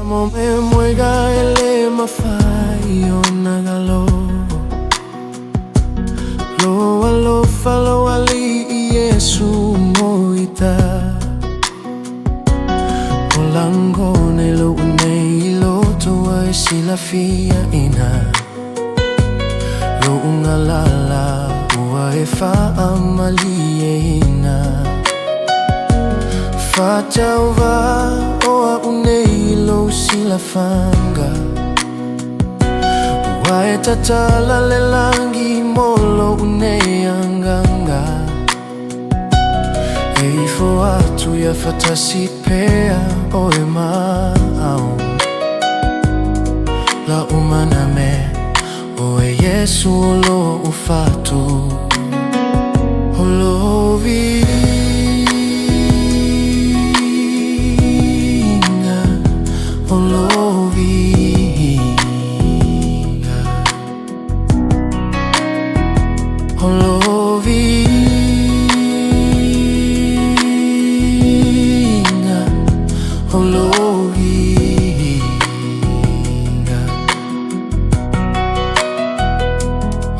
Mome mwega ele mafai o nagalo Lo alo falo ali Yesu moita Olangone lo unei lo tua sila fia ina Lo ungalala ua e fa amalie ina Fatauva oa unei lo sila fanga Wae tatala le langi molo unei anganga Eifo atu ya fatasi pea oe maao La umana me oe Yesu lo ufatu Olovi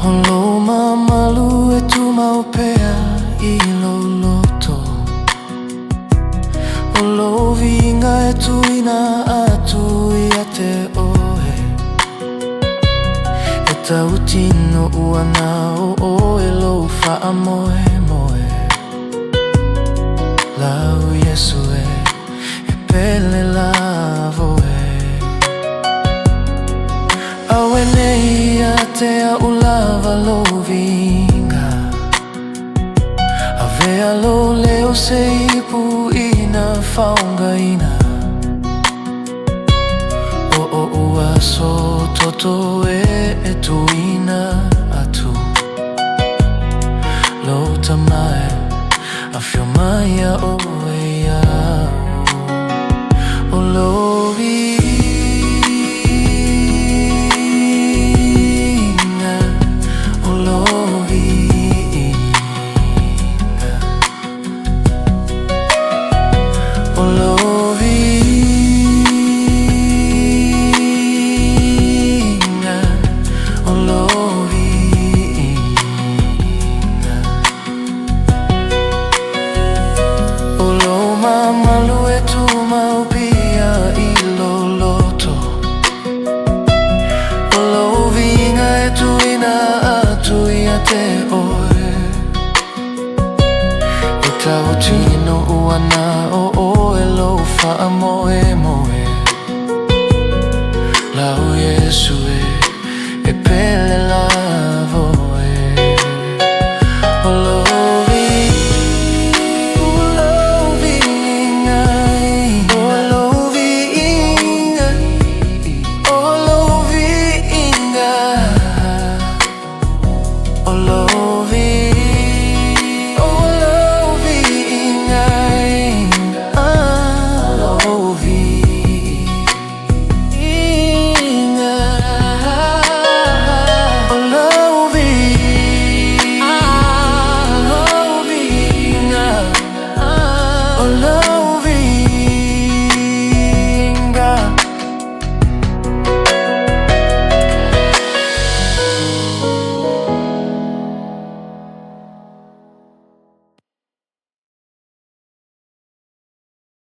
Olo mamalu e tu maupea I lo loto Olo vinga e tu ina atu ia te oe E tautino uana o oe lo faa moe moe Lau Yesu e pele lavo Awene ia te a ulava lo vinga Avea lo leo se ipu ina faunga ina O ua so toto e tu ina atu Lo tamae a fio maia o ia O lo vi Malu e tu maupia I lo loto Olo vinga e tu ina atu ia te oe E tautino uana o oe lo faa moe